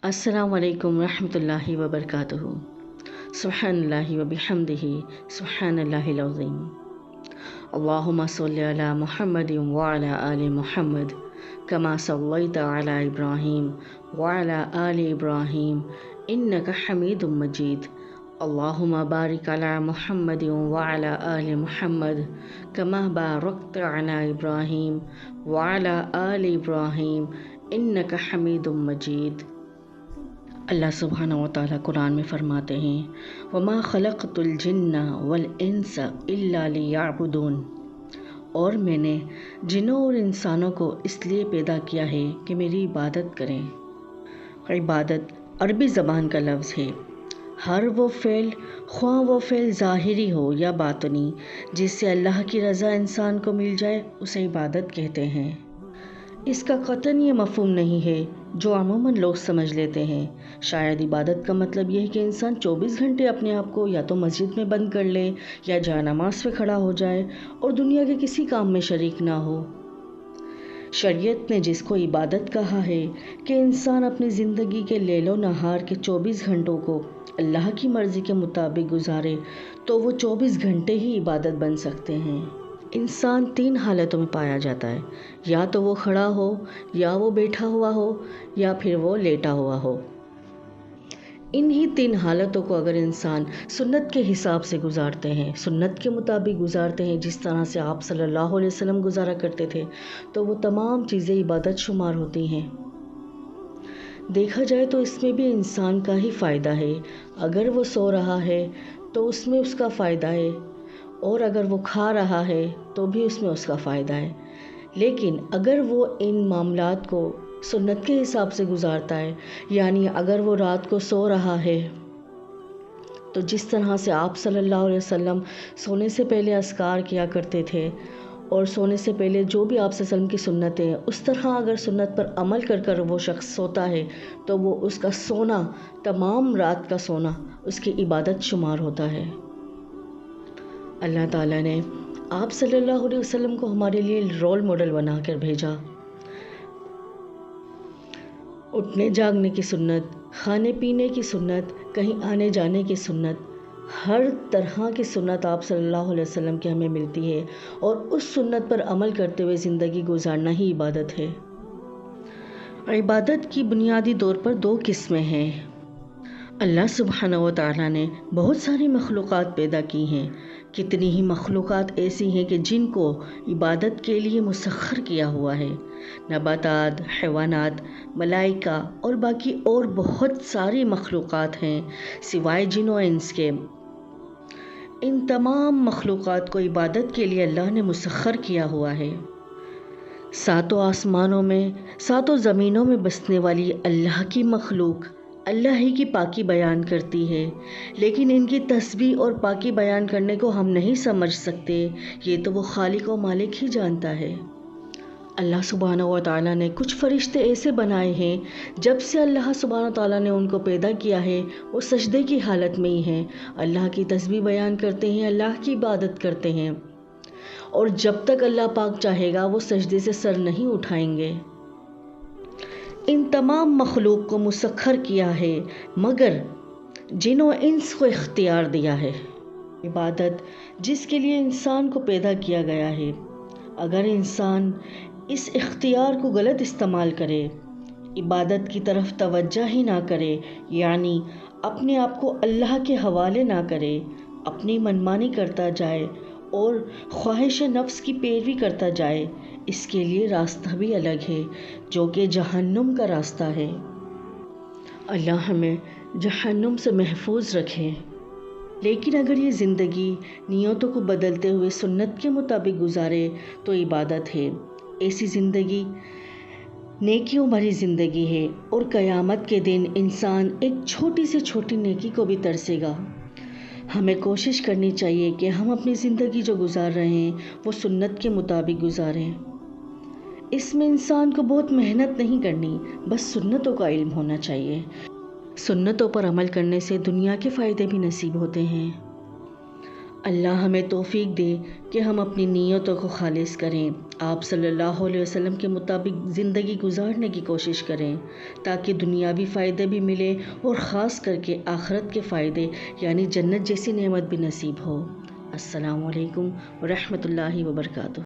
अस्सलामु अलैकुम रहमतुल्लाहि व बरकातुहू। सुब्हानल्लाहि व बिहम्दिही सुब्हानल्लाहिल अज़ीम। अल्लाहुम्मा सल्लि अला मुहम्मद व अला आलि मुहम्मद कमा सल्लैता अला इब्राहीम व अला आलि इब्राहीम इन्नका हमीदुम मजीद। अल्लाहुम्मा बारिक अला मुहम्मद व अला आलि मुहम्मद कमा बारकता अला इब्राहीम व अला आलि इब्राहीम इन्नका हमीदुम मजीद। अल्लाह सुब्हानहु व तआला कुरान में फरमाते हैं, वमा खलक़तुल जिन्ना वल इंसा इल्ला लियअबुदून, और मैंने जिन्नों और इंसानों को इसलिए पैदा किया है कि मेरी इबादत करें। इबादत अरबी ज़बान का लफ्ज़ है। हर वो फ़ेल, ख्वाह वो फ़ेल ज़ाहिरी हो या बातनी, जिससे अल्लाह की रज़ा इंसान को मिल जाए, उसे इबादत कहते हैं। इसका कतन ये मफ़हूम नहीं है जो अमूमन लोग समझ लेते हैं। शायद इबादत का मतलब यह है कि इंसान 24 घंटे अपने आप को या तो मस्जिद में बंद कर ले या जाए नमाज पे खड़ा हो जाए और दुनिया के किसी काम में शरीक ना हो। शरीयत ने जिसको इबादत कहा है कि इंसान अपनी ज़िंदगी के लैलो नहार के 24 घंटों को अल्लाह की मर्ज़ी के मुताबिक गुजारे, तो वो 24 घंटे ही इबादत बन सकते हैं। इंसान 3 हालतों में पाया जाता है, या तो वो खड़ा हो, या वो बैठा हुआ हो, या फिर वो लेटा हुआ हो। इन्हीं 3 हालतों को अगर इंसान सुन्नत के हिसाब से गुजारते हैं, सुन्नत के मुताबिक गुजारते हैं, जिस तरह से आप सल्लल्लाहु अलैहि वसल्लम गुजारा करते थे, तो वो तमाम चीज़ें इबादत शुमार होती हैं। देखा जाए तो इसमें भी इंसान का ही फ़ायदा है। अगर वो सो रहा है तो उसमें उसका फ़ायदा है, और अगर वो खा रहा है तो भी उसमें उसका फ़ायदा है। लेकिन अगर वो इन मामलात को सुन्नत के हिसाब से गुजारता है, यानी अगर वो रात को सो रहा है तो जिस तरह से आप सल्लल्लाहु अलैहि वसल्लम सोने से पहले अस्कार किया करते थे, और सोने से पहले जो भी आप सल्लल्लाहु अलैहि वसल्लम की सुन्नतें हैं, उस तरह अगर सुन्नत पर अमल कर कर वो शख्स सोता है तो वो उसका सोना, तमाम रात का सोना उसकी इबादत शुमार होता है। अल्लाह ताला ने आप सल्लल्लाहु अलैहि वसल्लम को हमारे लिए रोल मॉडल बनाकर भेजा। उठने जागने की सुन्नत, खाने पीने की सुन्नत, कहीं आने जाने की सुन्नत, हर तरह की सुन्नत आप सल्लल्लाहु अलैहि वसल्लम की हमें मिलती है, और उस सुन्नत पर अमल करते हुए ज़िंदगी गुजारना ही इबादत है। इबादत की बुनियादी तौर पर 2 किस्में हैं। अल्लाह सुब्हानहु व तआला ने बहुत सारी मखलूक़ात पैदा की हैं। कितनी ही मखलूक़ात ऐसी हैं कि जिनको इबादत के लिए मुसख्खर किया हुआ है। नबातात, हैवानात, मलाइका और बाकी और बहुत सारी मखलूक़ात हैं सिवाय जिन और इंस के। इन तमाम मखलूक़ात को इबादत के लिए अल्लाह ने मुसख्खर किया हुआ है। 7 आसमानों में, 7 ज़मीनों में बसने वाली अल्लाह की मखलूक अल्लाह ही की पाकी बयान करती है, लेकिन इनकी तस्बीह और पाकी बयान करने को हम नहीं समझ सकते। ये तो वो खालिक और मालिक ही जानता है। अल्लाह सुब्हानहु व तआला ने कुछ फरिश्ते ऐसे बनाए हैं, जब से अल्लाह सुब्हानहु व तआला ने उनको पैदा किया है, वो सजदे की हालत में ही हैं। अल्लाह की तस्बीह बयान करते हैं, अल्लाह की इबादत करते हैं, और जब तक अल्लाह पाक चाहेगा वो सजदे से सर नहीं उठाएंगे। इन तमाम मखलूक को मुसख्खर किया है, मगर जिन्हों इंस को इख्तियार दिया है। इबादत जिसके लिए इंसान को पैदा किया गया है, अगर इंसान इस इख्तियार को गलत इस्तेमाल करे, इबादत की तरफ तवज्जो ही ना करे, यानी अपने आप को अल्लाह के हवाले ना करे, अपनी मनमानी करता जाए और ख्वाहिश नफ्स की पैरवी करता जाए, इसके लिए रास्ता भी अलग है, जो कि जहन्नुम का रास्ता है। अल्लाह हमें जहन्नुम से महफूज रखे। लेकिन अगर ये ज़िंदगी नियतों को बदलते हुए सुन्नत के मुताबिक गुजारे तो इबादत है। ऐसी ज़िंदगी नेकियों भरी ज़िंदगी है, और क़यामत के दिन इंसान एक छोटी से छोटी नेकी को भी तरसेगा। हमें कोशिश करनी चाहिए कि हम अपनी ज़िंदगी जो गुजार रहे हैं वो सुन्नत के मुताबिक गुजारें। इसमें इंसान को बहुत मेहनत नहीं करनी, बस सुन्नतों का इल्म होना चाहिए। सुन्नतों पर अमल करने से दुनिया के फ़ायदे भी नसीब होते हैं। اللہ ہمیں توفیق دے کہ ہم اپنی نیتوں کو خالص کریں، آپ صلی اللہ علیہ وسلم کے مطابق زندگی گزارنے کی کوشش کریں تاکہ دنیاوی فائدے بھی ملے اور خاص کر کے آخرت کے فائدے یعنی جنت جیسی نعمت بھی نصیب ہو۔ السلام علیکم ورحمۃ اللہ وبرکاتہ۔